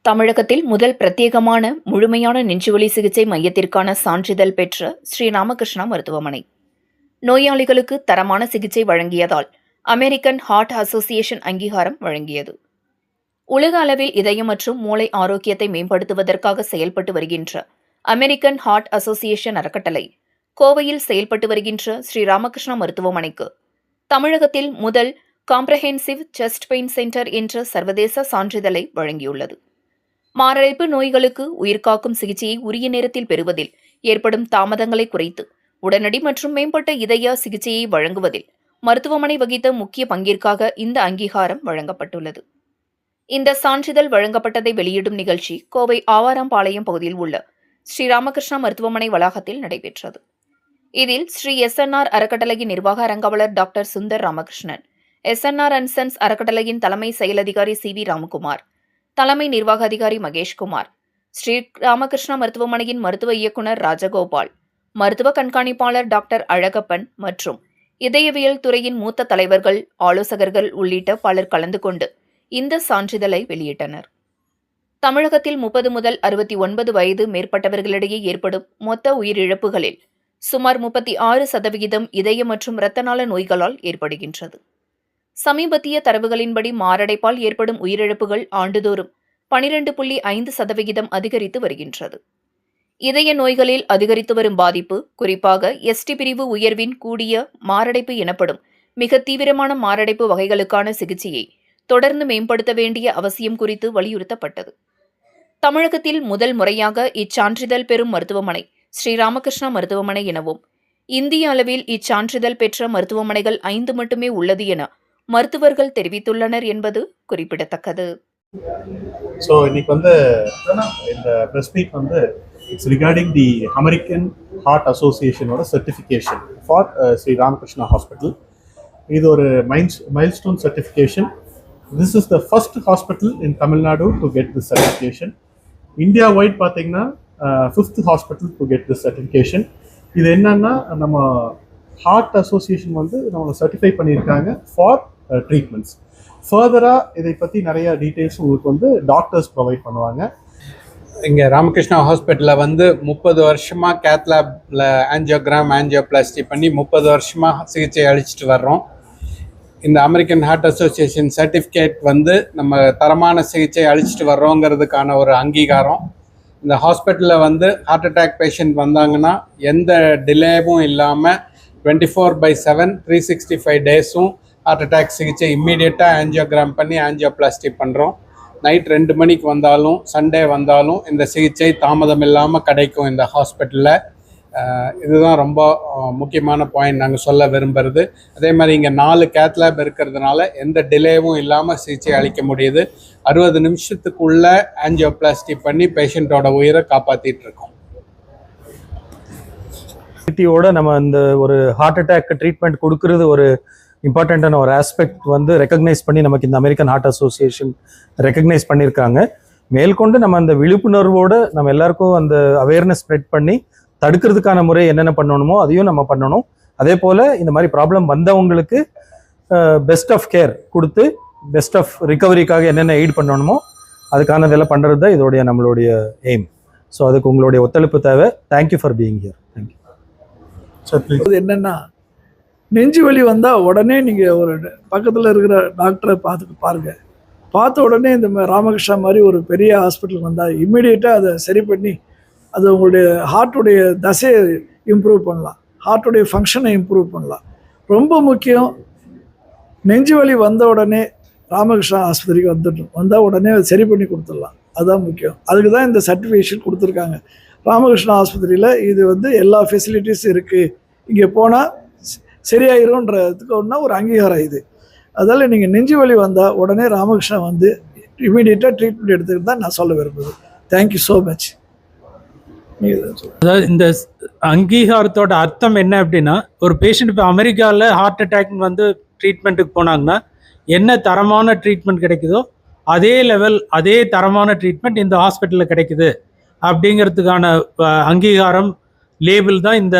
தமிழகத்தில் முதல் பிரத்யேகமான முழுமையான நெஞ்சுவலி சிகிச்சை மையத்திற்கான சான்றிதழ் பெற்ற ஸ்ரீ ராமகிருஷ்ணா மருத்துவமனை நோயாளிகளுக்கு தரமான சிகிச்சை வழங்கியதால் அமெரிக்கன் ஹார்ட் அசோசியேஷன் அங்கீகாரம் வழங்கியது. உலக அளவில் இதயம் மற்றும் மூளை ஆரோக்கியத்தை மேம்படுத்துவதற்காக செயல்பட்டு வருகின்ற அமெரிக்கன் ஹார்ட் அசோசியேஷன் அறக்கட்டளை கோவையில் செயல்பட்டு வருகின்ற ஸ்ரீ ராமகிருஷ்ணா மருத்துவமனைக்கு தமிழகத்தில் முதல் காம்ப்ரஹென்சிவ் செஸ்ட் பெயின் சென்டர் என்ற சர்வதேச சான்றிதழை வழங்கியுள்ளது. மாரடைப்பு நோய்களுக்கு உயிர்காக்கும் சிகிச்சையை உரிய நேரத்தில் பெறுவதில் ஏற்படும் தாமதங்களை குறைத்து உடனடி மற்றும் மேம்பட்ட இதய சிகிச்சையை வழங்குவதில் மருத்துவமனை வகித்த முக்கிய பங்கிற்காக இந்த அங்கீகாரம் வழங்கப்பட்டுள்ளது. இந்த சான்றிதழ் வழங்கப்பட்டதை வெளியிடும் நிகழ்ச்சி கோவை ஆவாரம்பாளையம் பகுதியில் உள்ள ஸ்ரீ ராமகிருஷ்ணா மருத்துவமனை வளாகத்தில் நடைபெற்றது. இதில் ஸ்ரீ SNR அறக்கட்டளையின் நிர்வாக அரங்காவலர் doctor Sundar Ramakrishnan, SNR and sons அறக்கட்டளையின் தலைமை செயல் அதிகாரி CV ராமகுமார், தலைமை நிர்வாக அதிகாரி மகேஷ்குமார், ஸ்ரீ ராமகிருஷ்ணா மருத்துவமனையின் மருத்துவ இயக்குநர் ராஜகோபால், மருத்துவ கண்காணிப்பாளர் டாக்டர் அழகப்பன் மற்றும் இதயவியல் துறையின் மூத்த தலைவர்கள், ஆலோசகர்கள் உள்ளிட்ட பலர் கலந்து கொண்டு இந்த சான்றிதழை வெளியிட்டனர். தமிழகத்தில் 30 முதல் 69 வயது மேற்பட்டவர்களிடையே ஏற்படும் மொத்த உயிரிழப்புகளில் சுமார் 36% இதய மற்றும் இரத்தநாள நோய்களால் ஏற்படுகின்றது. சமீபத்திய தரவுகளின்படி மாரடைப்பால் ஏற்படும் உயிரிழப்புகள் ஆண்டுதோறும் 12.5% அதிகரித்து வருகின்றது. இதய நோய்களில் அதிகரித்து வரும் பாதிப்பு குறிப்பாக ST பிரிவு உயர்வின் கூடிய மாரடைப்பு எனப்படும் மிக தீவிரமான மாரடைப்பு வகைகளுக்கான சிகிச்சையை தொடர்ந்து மேம்படுத்த வேண்டிய அவசியம் குறித்து வலியுறுத்தப்பட்டது. தமிழகத்தில் முதல் முறையாக இச்சான்றிதழ் பெறும் மருத்துவமனை ஸ்ரீ ராமகிருஷ்ணா மருத்துவமனை எனவும் இந்திய அளவில் இச்சான்றிதழ் பெற்ற மருத்துவமனைகள் 5 மட்டுமே உள்ளது என மருத்துவர்கள் தெரிவித்துள்ளனர் என்பது குறிப்பிடத்தக்கது. ஸோ இன்னைக்கு இந்த press meet it's regarding the American heart அசோசியேஷனோட certification for Sri Ramakrishna hospital. இது ஒரு milestone certification. This is the first hospital in Tamil Nadu to get this certification. India wide பார்த்தீங்கன்னா 5th hospital to get this certification. இது என்னன்னா, நம்ம heart association நம்மளை certify பண்ணியிருக்காங்க for treatments. ஃபர்தராக இதை பற்றி நிறைய டீட்டெயில்ஸ் உங்களுக்கு டாக்டர்ஸ் ப்ரொவைட் பண்ணுவாங்க. இங்கே ராமகிருஷ்ணா ஹாஸ்பிட்டலில் 30 வருஷமாக கேத்லாபில் ஆஞ்சியோபிளாஸ்டி பண்ணி 30 வருஷமாக சிகிச்சை அளிச்சுட்டு வர்றோம். இந்த அமெரிக்கன் ஹார்ட் அசோசியேஷன் சர்டிஃபிகேட் நம்ம தரமான சிகிச்சை அளிச்சுட்டு வர்றோங்கிறதுக்கான ஒரு அங்கீகாரம். இந்த ஹாஸ்பிட்டலில் ஹார்ட் அட்டாக் பேஷண்ட் வந்தாங்கன்னா எந்த டிலேவும் இல்லாமல் 24/7 365 டேஸும் ஹார்ட் அட்டாக் சிகிச்சை இம்மீடியட்டாக ஆஞ்சியோகிராம் பண்ணி ஆஞ்சியோபிளாஸ்டி பண்ணுறோம். நைட் 2 மணிக்கு வந்தாலும் சண்டே வந்தாலும் இந்த சிகிச்சை தாமதம் இல்லாமல் கிடைக்கும் இந்த ஹாஸ்பிட்டலில். இதுதான் ரொம்ப முக்கியமான பாயிண்ட் நாங்கள் சொல்ல விரும்புகிறது. அதே மாதிரி இங்கே 4 கேத்லேப் இருக்கிறதுனால எந்த டிலேவும் இல்லாமல் சிகிச்சை அளிக்க முடியுது. 60 நிமிஷத்துக்குள்ள ஆஞ்சியோபிளாஸ்டி பண்ணி பேஷண்ட்டோட உயிரை காப்பாற்றிட்டு இருக்கோம். நம்ம இந்த ஒரு ஹார்ட் அட்டாக் ட்ரீட்மெண்ட் கொடுக்கறது ஒரு இம்பார்ட்டண்ட்டான ஒரு ஆஸ்பெக்ட் ரெக்கக்னைஸ் பண்ணி நமக்கு இந்த அமெரிக்கன் ஹார்ட் அசோசியேஷன் ரெக்கக்னைஸ் பண்ணியிருக்காங்க. மேற்கொண்டு நம்ம அந்த விழிப்புணர்வோடு நம்ம எல்லாருக்கும் அந்த அவேர்னஸ் ஸ்ப்ரெட் பண்ணி தடுக்கிறதுக்கான முறை என்னென்ன பண்ணணுமோ அதையும் நம்ம பண்ணணும். அதே போல் இந்த மாதிரி ப்ராப்ளம் வந்தவங்களுக்கு பெஸ்ட் ஆஃப் கேர் கொடுத்து பெஸ்ட் ஆஃப் ரிகவரிக்காக என்னென்ன எய்ட் பண்ணணுமோ அதுக்கான இதெல்லாம் பண்ணுறது தான் இதோடைய நம்மளுடைய எய்ம். ஸோ அதுக்கு உங்களுடைய ஒத்துழைப்பு தேவை. Thank you for being here. Thank you. அது என்னென்னா, நெஞ்சு வலி வந்தால் உடனே நீங்கள் ஒரு பக்கத்தில் இருக்கிற டாக்டரை பாருங்கள். பார்த்த உடனே இந்த ராமகிருஷ்ணா மாதிரி ஒரு பெரிய ஹாஸ்பிட்டலுக்கு வந்தால் இம்மிடியேட்டாக அதை சரி பண்ணி அது உங்களுடைய ஹார்ட்டுடைய தசையை இம்ப்ரூவ் பண்ணலாம், ஹார்ட்டுடைய ஃபங்க்ஷனை இம்ப்ரூவ் பண்ணலாம். ரொம்ப முக்கியம், நெஞ்சு வலி வந்த உடனே ராமகிருஷ்ணா ஆஸ்பத்திரிக்கு வந்தால் உடனே அதை சரி பண்ணி கொடுத்துடலாம். அதுதான் முக்கியம். அதுக்கு தான் இந்த சர்டிஃபிகேஷன் கொடுத்துருக்காங்க. ராமகிருஷ்ணா ஆஸ்பத்திரியில் இது எல்லா ஃபெசிலிட்டிஸும் இருக்குது, இங்கே போனால் சரியாயிரும்ன்றதுக்கு ஒரு அங்கீகாரம் இது. அதால் நீங்கள் நெஞ்சு வலி வந்தால் உடனே ராமகிருஷ்ணா இமீடியட்டாக ட்ரீட்மெண்ட் எடுத்துக்கிட்டு தான் நான் சொல்ல விரும்புகிறேன். Thank you so much. அதாவது இந்த அங்கீகாரத்தோட அர்த்தம் என்ன அப்படின்னா, ஒரு பேஷண்ட் இப்போ அமெரிக்காவில் ஹார்ட் அட்டாக் ட்ரீட்மெண்ட்டுக்கு போனாங்கன்னா என்ன தரமான ட்ரீட்மெண்ட் கிடைக்குதோ அதே தரமான ட்ரீட்மெண்ட் இந்த ஹாஸ்பிட்டலில் கிடைக்குது அப்படிங்கிறதுக்கான அங்கீகாரம் லேபிள் தான் இந்த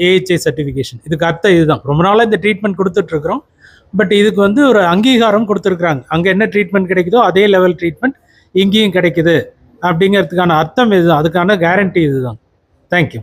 AHA சர்டிஃபிகேஷன். இதுக்கு அர்த்தம் இதுதான். ரொம்ப நாளாக இந்த ட்ரீட்மெண்ட் கொடுத்துட்ருக்குறோம். பட் இதுக்கு ஒரு அங்கீகாரம் கொடுத்துருக்குறாங்க. அங்கே என்ன ட்ரீட்மெண்ட் கிடைக்குதோ அதே லெவல் ட்ரீட்மெண்ட் இங்கேயும் கிடைக்குது அப்படிங்கிறதுக்கான அர்த்தம் இதுதான், அதுக்கான கேரண்டி இதுதான். தேங்க்யூ.